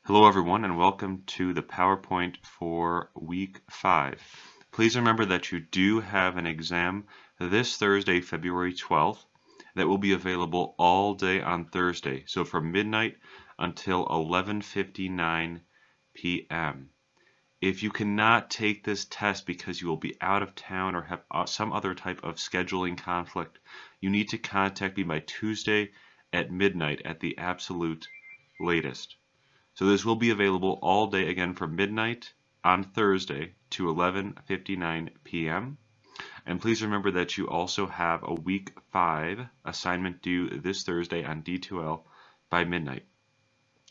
Hello everyone and welcome to the PowerPoint for week 5. Please remember that you do have an exam this Thursday, February 12th that will be available all day on Thursday, so from midnight until 11:59 p.m. If you cannot take this test because you will be out of town or have some other type of scheduling conflict, you need to contact me by Tuesday at midnight at the absolute latest. So this will be available all day again from midnight on Thursday to 11:59 p.m. And please remember that you also have a week 5 assignment due this Thursday on D2L by midnight.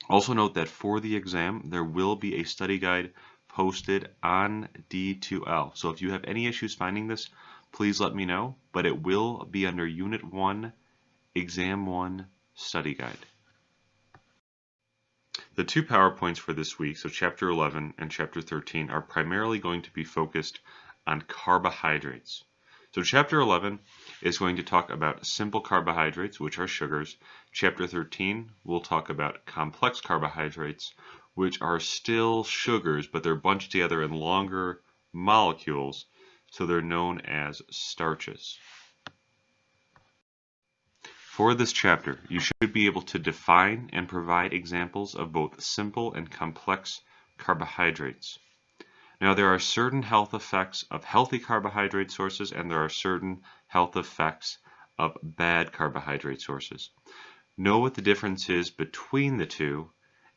Also note that for the exam, there will be a study guide posted on D2L. So if you have any issues finding this, please let me know, but it will be under Unit 1, Exam 1 Study Guide. The two PowerPoints for this week, so Chapter 11 and Chapter 13, are primarily going to be focused on carbohydrates. So Chapter 11 is going to talk about simple carbohydrates, which are sugars. Chapter 13 will talk about complex carbohydrates, which are still sugars, but they're bunched together in longer molecules, so they're known as starches. For this chapter, you should be able to define and provide examples of both simple and complex carbohydrates. Now, there are certain health effects of healthy carbohydrate sources, and there are certain health effects of bad carbohydrate sources. Know what the difference is between the two,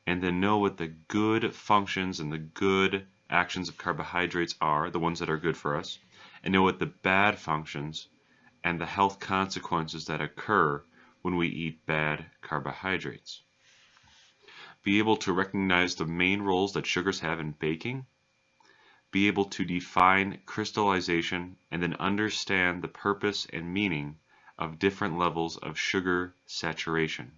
and then know what the good functions and the good actions of carbohydrates are, the ones that are good for us, and know what the bad functions and the health consequences that occur when we eat bad carbohydrates. Be able to recognize the main roles that sugars have in baking. Be able to define crystallization and then understand the purpose and meaning of different levels of sugar saturation.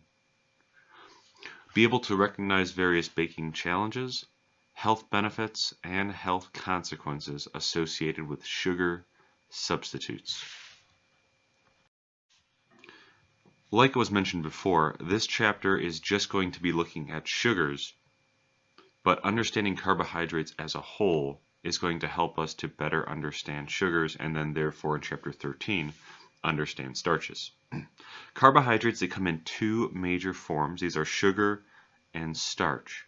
Be able to recognize various baking challenges, health benefits, and health consequences associated with sugar substitutes. Like was mentioned before, this chapter is just going to be looking at sugars, but understanding carbohydrates as a whole is going to help us to better understand sugars, and then therefore in chapter 13, understand starches. Carbohydrates, they come in two major forms. These are sugar and starch.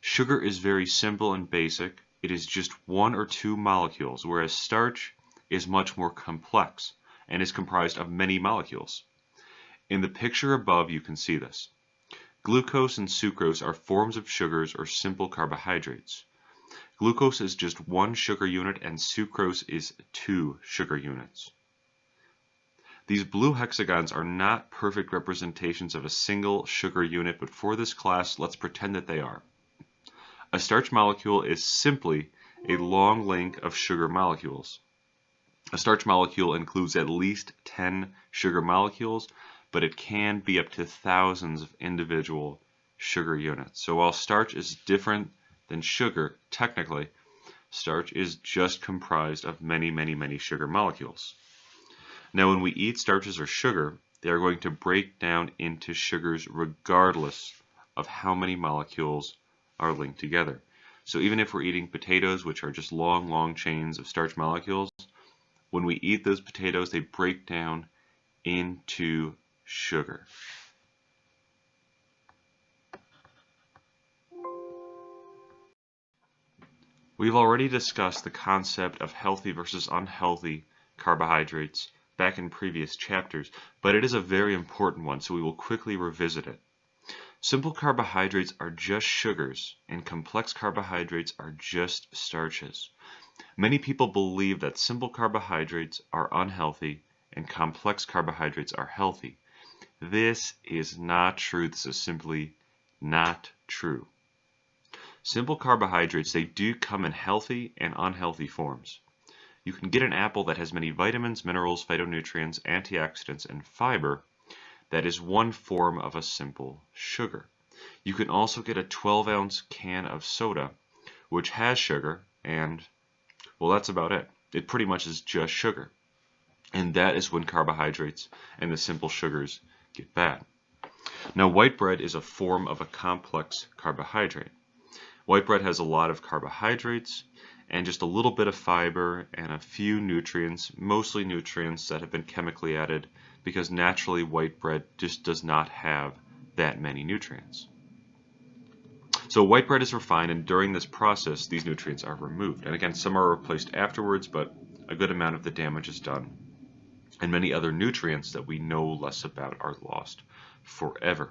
Sugar is very simple and basic. It is just one or two molecules, whereas starch is much more complex and is comprised of many molecules. In the picture above, you can see this. Glucose and sucrose are forms of sugars or simple carbohydrates. Glucose is just one sugar unit and sucrose is 2 sugar units. These blue hexagons are not perfect representations of a single sugar unit, but for this class, let's pretend that they are. A starch molecule is simply a long link of sugar molecules. A starch molecule includes at least 10 sugar molecules, but it can be up to thousands of individual sugar units. So while starch is different than sugar, technically, starch is just comprised of many, many, many sugar molecules. Now, when we eat starches or sugar, they are going to break down into sugars regardless of how many molecules are linked together. So even if we're eating potatoes, which are just long, long chains of starch molecules, when we eat those potatoes, they break down into sugar. We've already discussed the concept of healthy versus unhealthy carbohydrates back in previous chapters, but it is a very important one, so we will quickly revisit it. Simple carbohydrates are just sugars, and complex carbohydrates are just starches. Many people believe that simple carbohydrates are unhealthy and complex carbohydrates are healthy. This is not true. This is simply not true. Simple carbohydrates, they do come in healthy and unhealthy forms. You can get an apple that has many vitamins, minerals, phytonutrients, antioxidants, and fiber. That is one form of a simple sugar. You can also get a 12-ounce can of soda, which has sugar, and, well, that's about it. It pretty much is just sugar. And that is when carbohydrates and the simple sugars get bad. Now, white bread is a form of a complex carbohydrate. White bread has a lot of carbohydrates and just a little bit of fiber and a few nutrients, mostly nutrients that have been chemically added because naturally white bread just does not have that many nutrients. So white bread is refined, and during this process these nutrients are removed. And again, some are replaced afterwards, but a good amount of the damage is done. And many other nutrients that we know less about are lost forever.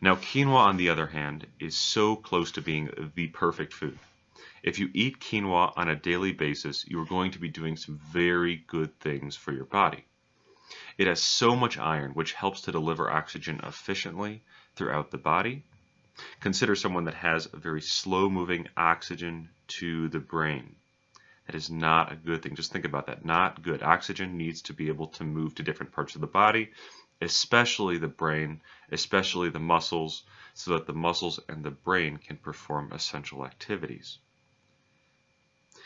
Now, quinoa, on the other hand, is so close to being the perfect food. If you eat quinoa on a daily basis, you are going to be doing some very good things for your body. It has so much iron, which helps to deliver oxygen efficiently throughout the body. Consider someone that has a very slow-moving oxygen to the brain. That is not a good thing. Just think about that. Not good. Oxygen needs to be able to move to different parts of the body, especially the brain, especially the muscles, so that the muscles and the brain can perform essential activities.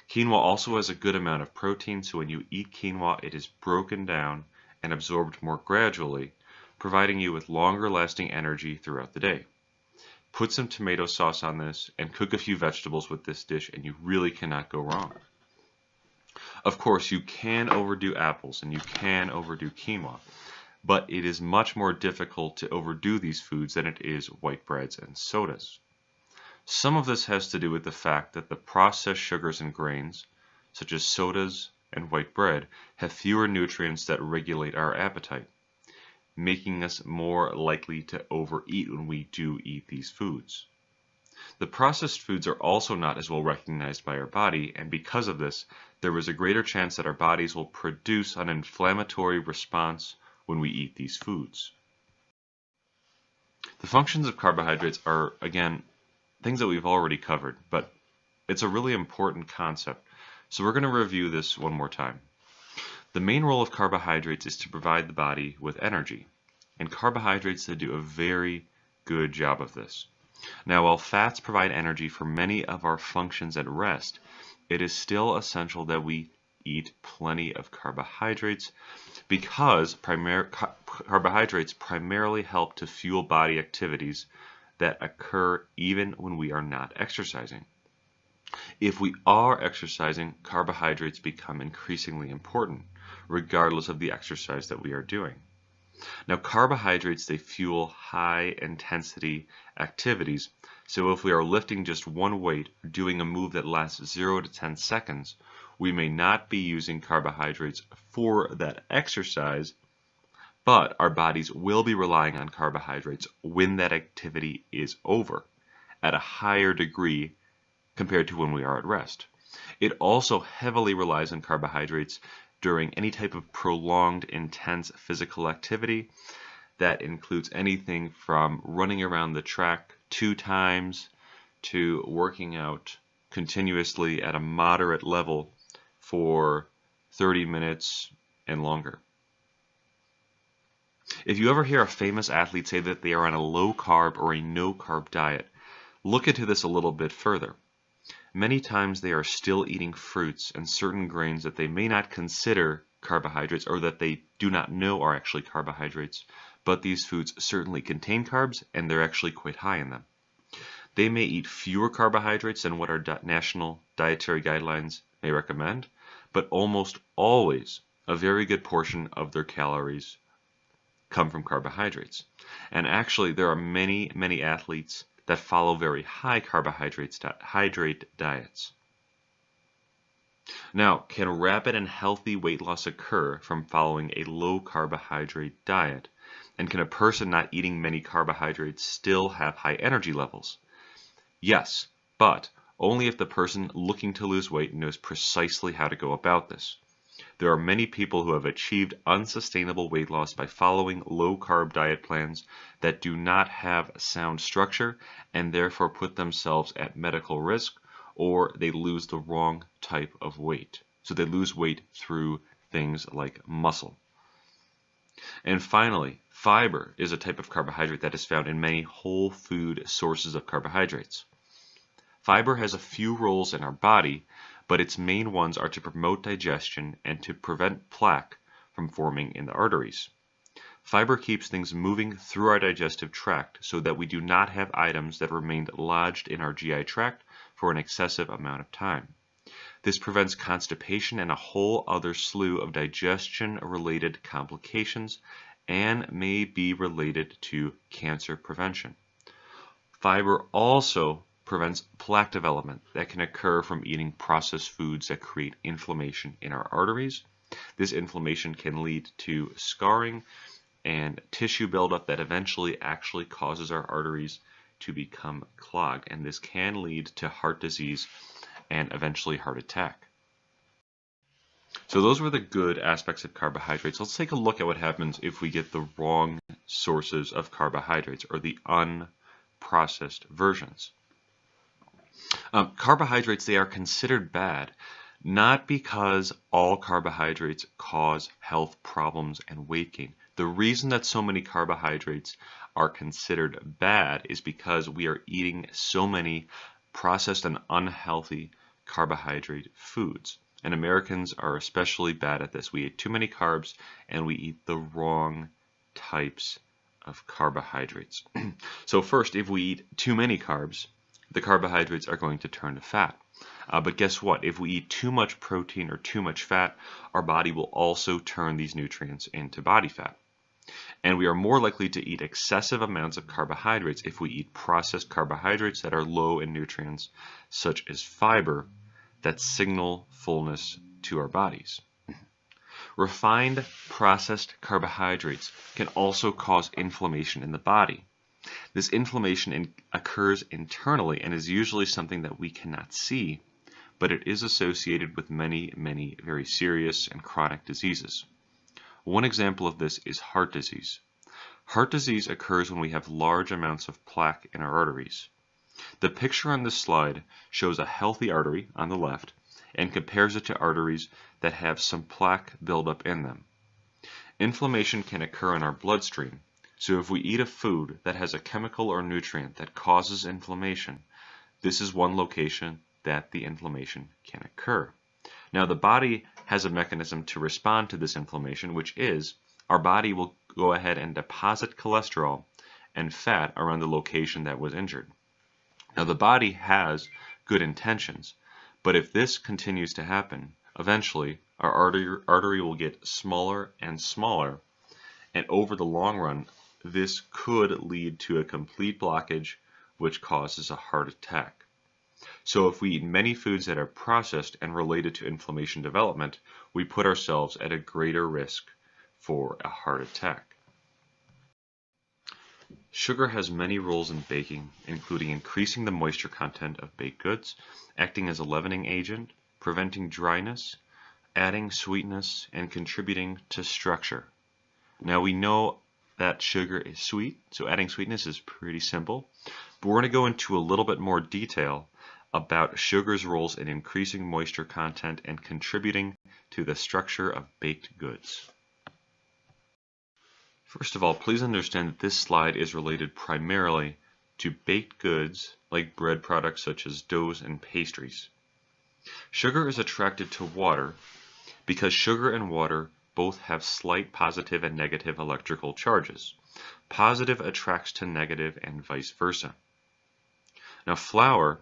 Quinoa also has a good amount of protein, so when you eat quinoa, it is broken down and absorbed more gradually, providing you with longer lasting energy throughout the day. Put some tomato sauce on this and cook a few vegetables with this dish, and you really cannot go wrong. Of course, you can overdo apples and you can overdo quinoa, but it is much more difficult to overdo these foods than it is white breads and sodas. Some of this has to do with the fact that the processed sugars and grains, such as sodas and white bread, have fewer nutrients that regulate our appetite, making us more likely to overeat when we do eat these foods. The processed foods are also not as well recognized by our body, and because of this, there is a greater chance that our bodies will produce an inflammatory response when we eat these foods. The functions of carbohydrates are, again, things that we've already covered, but it's a really important concept, so we're going to review this one more time. The main role of carbohydrates is to provide the body with energy, and carbohydrates do a very good job of this. Now, while fats provide energy for many of our functions at rest, it is still essential that we eat plenty of carbohydrates because carbohydrates primarily help to fuel body activities that occur even when we are not exercising. If we are exercising, carbohydrates become increasingly important, regardless of the exercise that we are doing. Now, carbohydrates, they fuel high-intensity activities, so if we are lifting just one weight or doing a move that lasts 0 to 10 seconds, we may not be using carbohydrates for that exercise, but our bodies will be relying on carbohydrates when that activity is over at a higher degree compared to when we are at rest. It also heavily relies on carbohydrates during any type of prolonged, intense physical activity. That includes anything from running around the track 2 times to working out continuously at a moderate level for 30 minutes and longer. If you ever hear a famous athlete say that they are on a low-carb or a no-carb diet, look into this a little bit further. Many times they are still eating fruits and certain grains that they may not consider carbohydrates or that they do not know are actually carbohydrates, but these foods certainly contain carbs and they're actually quite high in them. They may eat fewer carbohydrates than what our national dietary guidelines may recommend, but almost always a very good portion of their calories come from carbohydrates. And actually there are many, many athletes that follow very high carbohydrate diets. Now, can rapid and healthy weight loss occur from following a low carbohydrate diet? And can a person not eating many carbohydrates still have high energy levels? Yes, but only if the person looking to lose weight knows precisely how to go about this. There are many people who have achieved unsustainable weight loss by following low-carb diet plans that do not have sound structure and therefore put themselves at medical risk, or they lose the wrong type of weight. So they lose weight through things like muscle. And finally, fiber is a type of carbohydrate that is found in many whole food sources of carbohydrates. Fiber has a few roles in our body, but its main ones are to promote digestion and to prevent plaque from forming in the arteries. Fiber keeps things moving through our digestive tract so that we do not have items that remained lodged in our GI tract for an excessive amount of time. This prevents constipation and a whole other slew of digestion-related complications and may be related to cancer prevention. Fiber also prevents plaque development that can occur from eating processed foods that create inflammation in our arteries. This inflammation can lead to scarring and tissue buildup that eventually actually causes our arteries to become clogged, and this can lead to heart disease and eventually heart attack. So those were the good aspects of carbohydrates. Let's take a look at what happens if we get the wrong sources of carbohydrates, or the unprocessed versions. Carbohydrates, they are considered bad, not because all carbohydrates cause health problems and weight gain. The reason that so many carbohydrates are considered bad is because we are eating so many processed and unhealthy carbohydrate foods. And Americans are especially bad at this. We eat too many carbs and we eat the wrong types of carbohydrates. So first, if we eat too many carbs, the carbohydrates are going to turn to fat. But guess what? If we eat too much protein or too much fat, our body will also turn these nutrients into body fat. And we are more likely to eat excessive amounts of carbohydrates if we eat processed carbohydrates that are low in nutrients, such as fiber, that signal fullness to our bodies. Refined processed carbohydrates can also cause inflammation in the body. This inflammation occurs internally and is usually something that we cannot see, but it is associated with many, many very serious and chronic diseases. One example of this is heart disease. Heart disease occurs when we have large amounts of plaque in our arteries. The picture on this slide shows a healthy artery on the left and compares it to arteries that have some plaque buildup in them. Inflammation can occur in our bloodstream, so if we eat a food that has a chemical or nutrient that causes inflammation, this is one location that the inflammation can occur. Now, the body has a mechanism to respond to this inflammation, which is our body will go ahead and deposit cholesterol and fat around the location that was injured. Now, the body has good intentions, but if this continues to happen, eventually our artery will get smaller and smaller, and over the long run, this could lead to a complete blockage, which causes a heart attack. So if we eat many foods that are processed and related to inflammation development, we put ourselves at a greater risk for a heart attack. Sugar has many roles in baking, including increasing the moisture content of baked goods, acting as a leavening agent, preventing dryness, adding sweetness, and contributing to structure. Now, we know that sugar is sweet, so adding sweetness is pretty simple, but we're going to go into a little bit more detail about sugar's roles in increasing moisture content and contributing to the structure of baked goods. First of all, please understand that this slide is related primarily to baked goods like bread products such as doughs and pastries. Sugar is attracted to water because sugar and water both have slight positive and negative electrical charges. Positive attracts to negative and vice versa. Now, flour,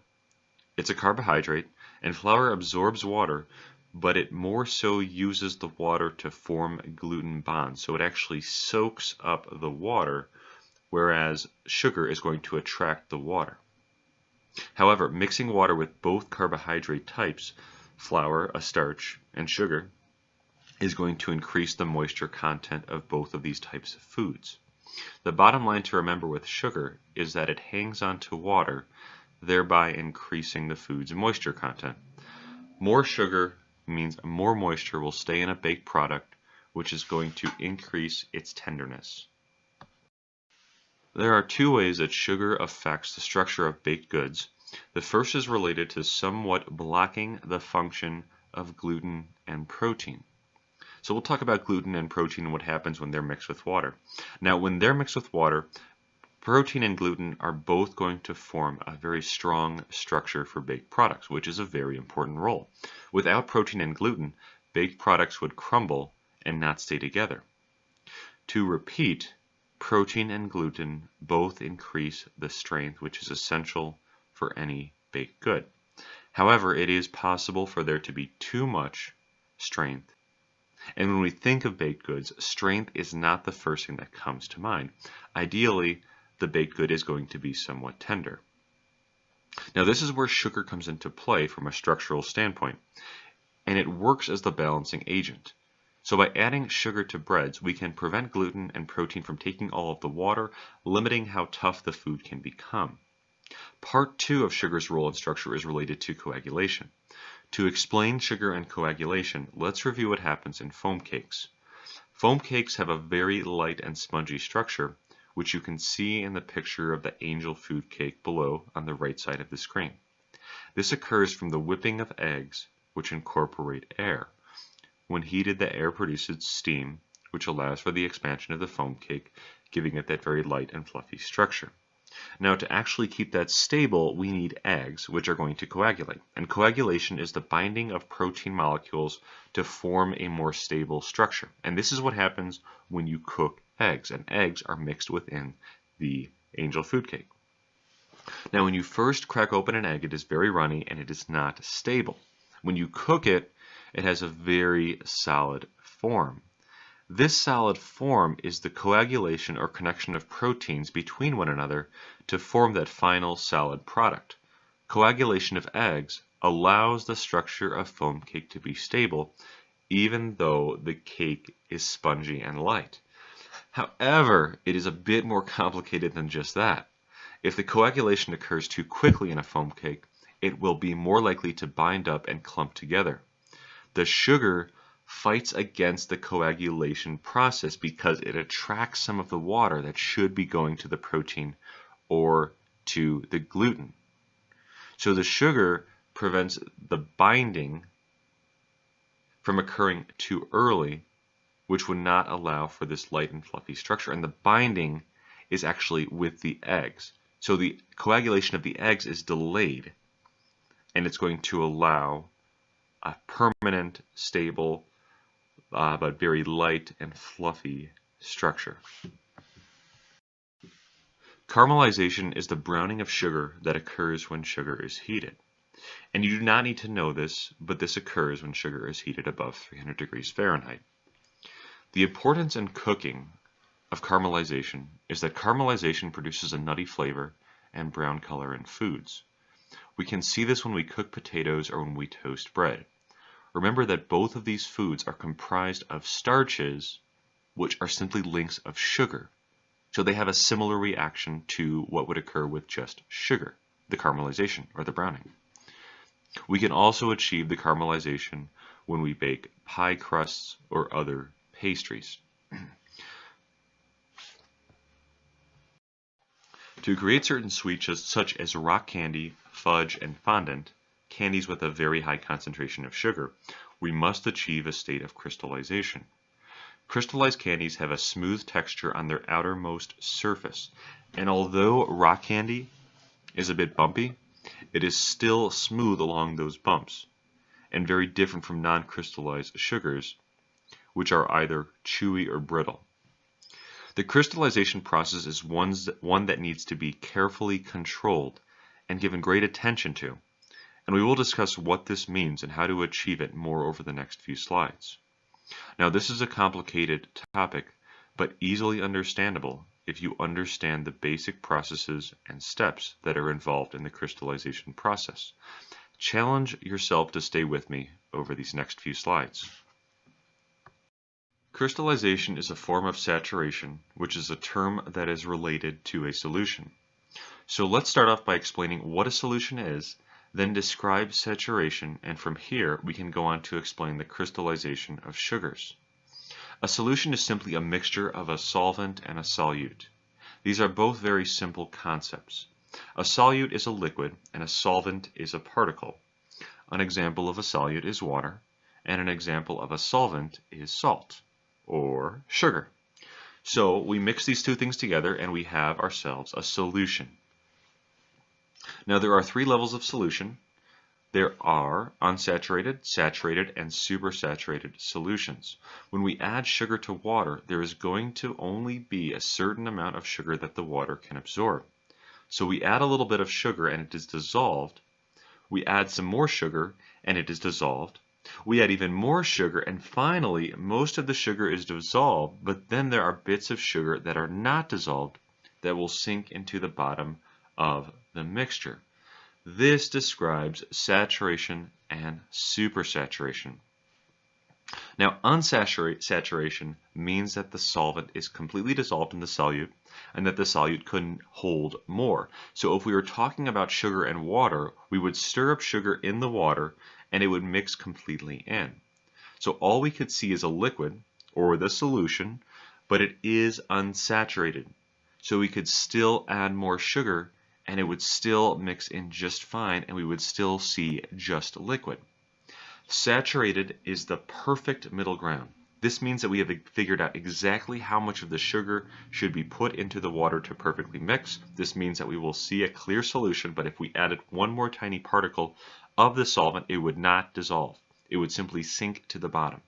it's a carbohydrate, and flour absorbs water, but it more so uses the water to form gluten bonds. So it actually soaks up the water, whereas sugar is going to attract the water. However, mixing water with both carbohydrate types, flour, a starch, and sugar, is going to increase the moisture content of both of these types of foods. The bottom line to remember with sugar is that it hangs on to water, thereby increasing the food's moisture content. More sugar means more moisture will stay in a baked product, which is going to increase its tenderness. There are two ways that sugar affects the structure of baked goods. The first is related to somewhat blocking the function of gluten and protein. So we'll talk about gluten and protein and what happens when they're mixed with water. Now, when they're mixed with water, protein and gluten are both going to form a very strong structure for baked products, which is a very important role. Without protein and gluten, baked products would crumble and not stay together. To repeat, protein and gluten both increase the strength which is essential for any baked good. However, it is possible for there to be too much strength. And when we think of baked goods, strength is not the first thing that comes to mind. Ideally, the baked good is going to be somewhat tender. Now, this is where sugar comes into play from a structural standpoint, and it works as the balancing agent. So by adding sugar to breads, we can prevent gluten and protein from taking all of the water, limiting how tough the food can become. Part 2 of sugar's role and structure is related to coagulation. To explain sugar and coagulation, let's review what happens in foam cakes. Foam cakes have a very light and spongy structure, which you can see in the picture of the angel food cake below on the right side of the screen. This occurs from the whipping of eggs, which incorporate air. When heated, the air produces steam, which allows for the expansion of the foam cake, giving it that very light and fluffy structure. Now, to actually keep that stable, we need eggs, which are going to coagulate. And coagulation is the binding of protein molecules to form a more stable structure. And this is what happens when you cook eggs, and eggs are mixed within the angel food cake. Now, when you first crack open an egg, it is very runny and it is not stable. When you cook it, it has a very solid form. This solid form is the coagulation or connection of proteins between one another to form that final solid product. Coagulation of eggs allows the structure of foam cake to be stable, even though the cake is spongy and light. However, it is a bit more complicated than just that. If the coagulation occurs too quickly in a foam cake, it will be more likely to bind up and clump together. The sugar fights against the coagulation process because it attracts some of the water that should be going to the protein or to the gluten. So the sugar prevents the binding from occurring too early, which would not allow for this light and fluffy structure. And the binding is actually with the eggs. So the coagulation of the eggs is delayed, and it's going to allow a permanent, stable, but very light and fluffy structure. Caramelization is the browning of sugar that occurs when sugar is heated. And you do not need to know this, but this occurs when sugar is heated above 300 degrees Fahrenheit. The importance in cooking of caramelization is that caramelization produces a nutty flavor and brown color in foods. We can see this when we cook potatoes or when we toast bread. Remember that both of these foods are comprised of starches, which are simply links of sugar. So they have a similar reaction to what would occur with just sugar, the caramelization or the browning. We can also achieve the caramelization when we bake pie crusts or other pastries. To create certain sweets such as rock candy, fudge, and fondant, candies with a very high concentration of sugar, we must achieve a state of crystallization. Crystallized candies have a smooth texture on their outermost surface, and although rock candy is a bit bumpy, it is still smooth along those bumps, and very different from non-crystallized sugars, which are either chewy or brittle. The crystallization process is one that needs to be carefully controlled and given great attention to, and we will discuss what this means and how to achieve it more over the next few slides. Now, this is a complicated topic, but easily understandable if you understand the basic processes and steps that are involved in the crystallization process. Challenge yourself to stay with me over these next few slides. Crystallization is a form of saturation, which is a term that is related to a solution. So let's start off by explaining what a solution is, then describe saturation, and from here we can go on to explain the crystallization of sugars. A solution is simply a mixture of a solvent and a solute. These are both very simple concepts. A solute is a liquid and a solvent is a particle. An example of a solute is water, and an example of a solvent is salt or sugar. So we mix these two things together and we have ourselves a solution. Now there are three levels of solution. There are unsaturated, saturated, and supersaturated solutions. When we add sugar to water, there is going to only be a certain amount of sugar that the water can absorb. So we add a little bit of sugar and it is dissolved. We add some more sugar and it is dissolved. We add even more sugar and finally most of the sugar is dissolved, but then there are bits of sugar that are not dissolved that will sink into the bottom of the mixture. This describes saturation and supersaturation. Now, unsaturation means that the solvent is completely dissolved in the solute and that the solute couldn't hold more. So if we were talking about sugar and water, we would stir up sugar in the water and it would mix completely in. So all we could see is a liquid or the solution, but it is unsaturated. So we could still add more sugar and it would still mix in just fine and we would still see just liquid. Saturated is the perfect middle ground. This means that we have figured out exactly how much of the sugar should be put into the water to perfectly mix. This means that we will see a clear solution, but if we added one more tiny particle of the solvent, it would not dissolve. It would simply sink to the bottom.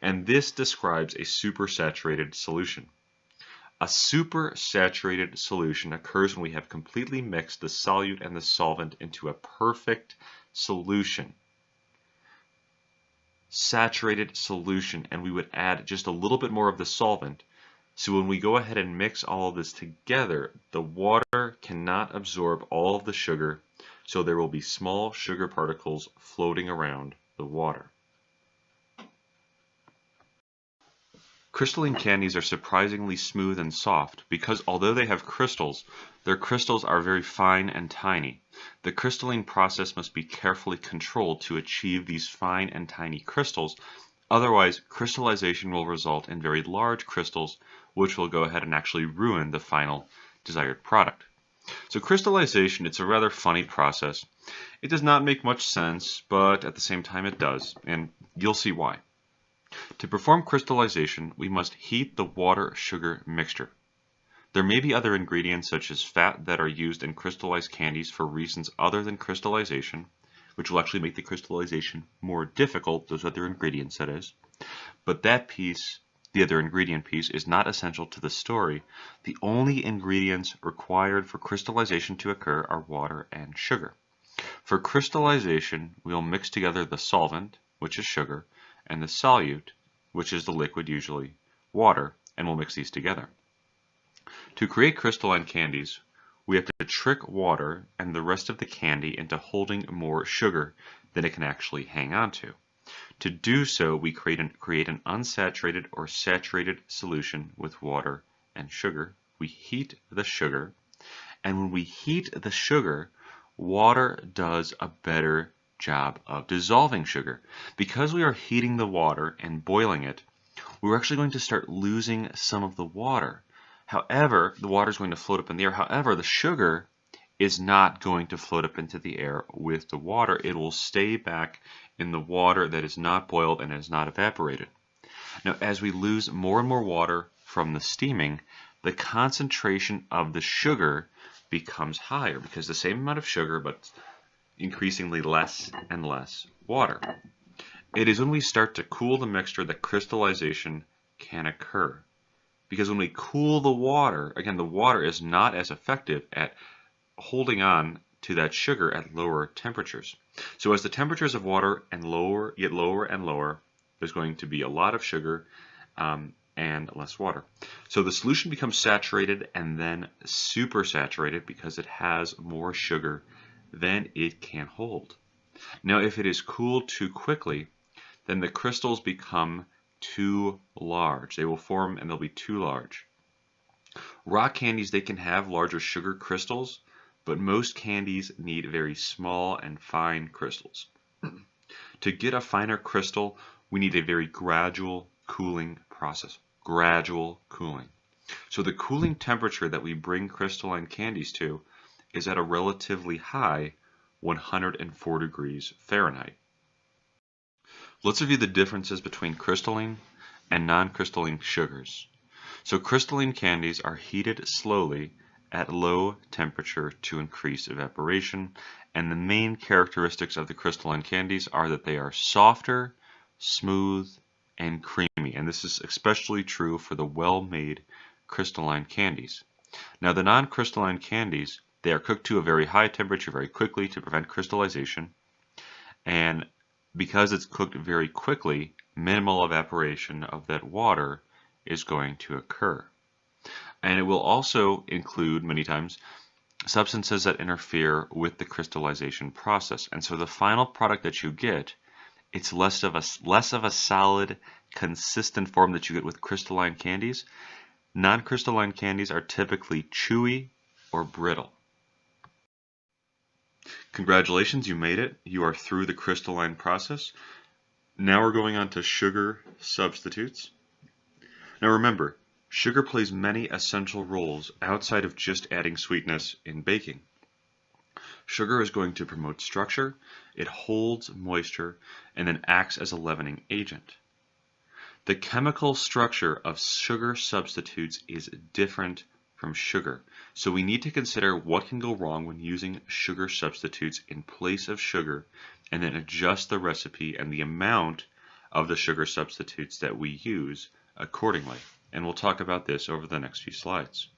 And this describes a supersaturated solution. A supersaturated solution occurs when we have completely mixed the solute and the solvent into a perfect solution. Saturated solution, and we would add just a little bit more of the solvent. So when we go ahead and mix all of this together, the water cannot absorb all of the sugar, so there will be small sugar particles floating around the water. Crystalline candies are surprisingly smooth and soft because although they have crystals, their crystals are very fine and tiny. The crystalline process must be carefully controlled to achieve these fine and tiny crystals. Otherwise, crystallization will result in very large crystals, which will go ahead and actually ruin the final desired product. So crystallization, it's a rather funny process. It does not make much sense, but at the same time it does, and you'll see why. To perform crystallization, we must heat the water-sugar mixture. There may be other ingredients such as fat that are used in crystallized candies for reasons other than crystallization, which will actually make the crystallization more difficult, those other ingredients that is. But that piece, the other ingredient piece, is not essential to the story. The only ingredients required for crystallization to occur are water and sugar. For crystallization, we'll mix together the solvent, which is sugar, and the solute, which is the liquid, usually water, and we'll mix these together. To create crystalline candies, we have to trick water and the rest of the candy into holding more sugar than it can actually hang on to. To do so, we create an unsaturated or saturated solution with water and sugar. We heat the sugar, and when we heat the sugar, water does a better job of dissolving sugar. Because we are heating the water and boiling it, we're actually going to start losing some of the water. However, the water is going to float up in the air. However, the sugar is not going to float up into the air with the water. It will stay back in the water that is not boiled and is not evaporated. Now, as we lose more and more water from the steaming, the concentration of the sugar becomes higher because the same amount of sugar, but increasingly less and less water. It is when we start to cool the mixture that crystallization can occur. Because when we cool the water, again, the water is not as effective at holding on to that sugar at lower temperatures. So as the temperatures of water get lower and lower, there's going to be a lot of sugar and less water. So the solution becomes saturated and then supersaturated because it has more sugar than it can hold. Now, if it is cooled too quickly, then the crystals become too large. They will form and they'll be too large. Rock candies, they can have larger sugar crystals, but most candies need very small and fine crystals. To get a finer crystal, we need a very gradual cooling process. Gradual cooling. So the cooling temperature that we bring crystalline candies to is at a relatively high 104 degrees Fahrenheit. Let's review the differences between crystalline and non-crystalline sugars. So crystalline candies are heated slowly at low temperature to increase evaporation, and the main characteristics of the crystalline candies are that they are softer, smooth, and creamy, and this is especially true for the well-made crystalline candies. Now the non-crystalline candies, they are cooked to a very high temperature very quickly to prevent crystallization, and because it's cooked very quickly, minimal evaporation of that water is going to occur. And it will also include, many times, substances that interfere with the crystallization process. And so the final product that you get, it's less of a solid, consistent form that you get with crystalline candies. Non-crystalline candies are typically chewy or brittle. Congratulations, you made it. You are through the crystalline process. Now we're going on to sugar substitutes. Now remember, sugar plays many essential roles outside of just adding sweetness in baking. Sugar is going to promote structure, it holds moisture, and then acts as a leavening agent. The chemical structure of sugar substitutes is different from sugar, so we need to consider what can go wrong when using sugar substitutes in place of sugar, and then adjust the recipe and the amount of the sugar substitutes that we use accordingly. And we'll talk about this over the next few slides.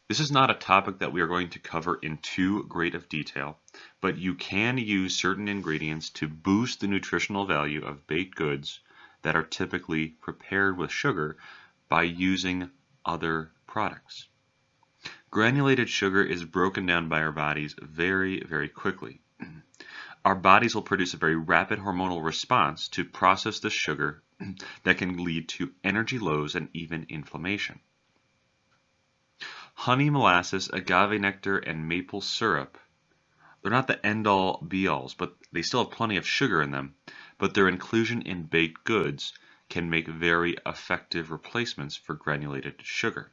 This is not a topic that we are going to cover in too great of detail, but you can use certain ingredients to boost the nutritional value of baked goods that are typically prepared with sugar by using other products. Granulated sugar is broken down by our bodies very, very quickly. Our bodies will produce a very rapid hormonal response to process the sugar that can lead to energy lows and even inflammation. Honey, molasses, agave nectar, and maple syrup, they're not the end-all be-alls, but they still have plenty of sugar in them, but their inclusion in baked goods can make very effective replacements for granulated sugar.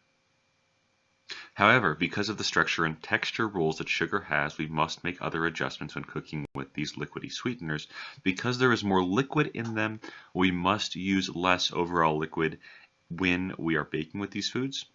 However, because of the structure and texture rules that sugar has, we must make other adjustments when cooking with these liquidy sweeteners. Because there is more liquid in them, we must use less overall liquid when we are baking with these foods.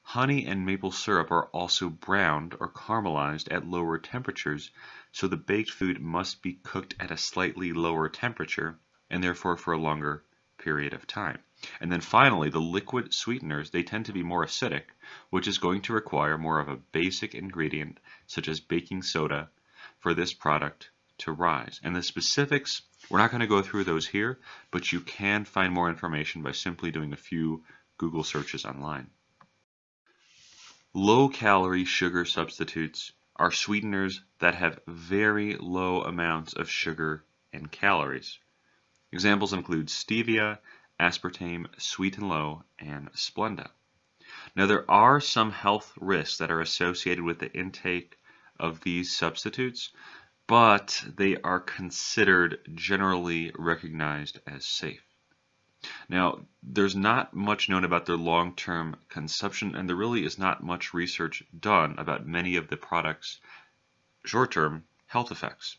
Honey and maple syrup are also browned or caramelized at lower temperatures, so the baked food must be cooked at a slightly lower temperature and therefore for a longer period of time. And then finally, the liquid sweeteners, they tend to be more acidic, which is going to require more of a basic ingredient such as baking soda for this product to rise. And the specifics, we're not going to go through those here, but you can find more information by simply doing a few Google searches online. Low-calorie sugar substitutes are sweeteners that have very low amounts of sugar and calories. Examples include stevia, aspartame, sweet and low, and Splenda. Now there are some health risks that are associated with the intake of these substitutes, but they are considered generally recognized as safe. Now, there's not much known about their long-term consumption, and there really is not much research done about many of the products' short-term health effects.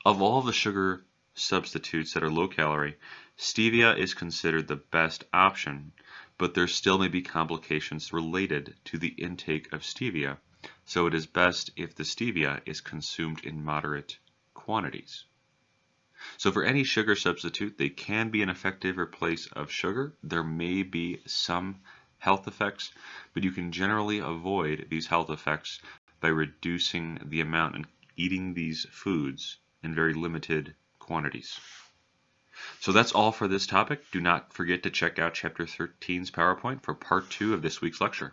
Of all the sugar substitutes that are low-calorie, stevia is considered the best option, but there still may be complications related to the intake of stevia, so it is best if the stevia is consumed in moderate quantities. So for any sugar substitute, they can be an effective replace of sugar. There may be some health effects, but you can generally avoid these health effects by reducing the amount and eating these foods in very limited quantities. So that's all for this topic. Do not forget to check out Chapter 13's PowerPoint for Part 2 of this week's lecture.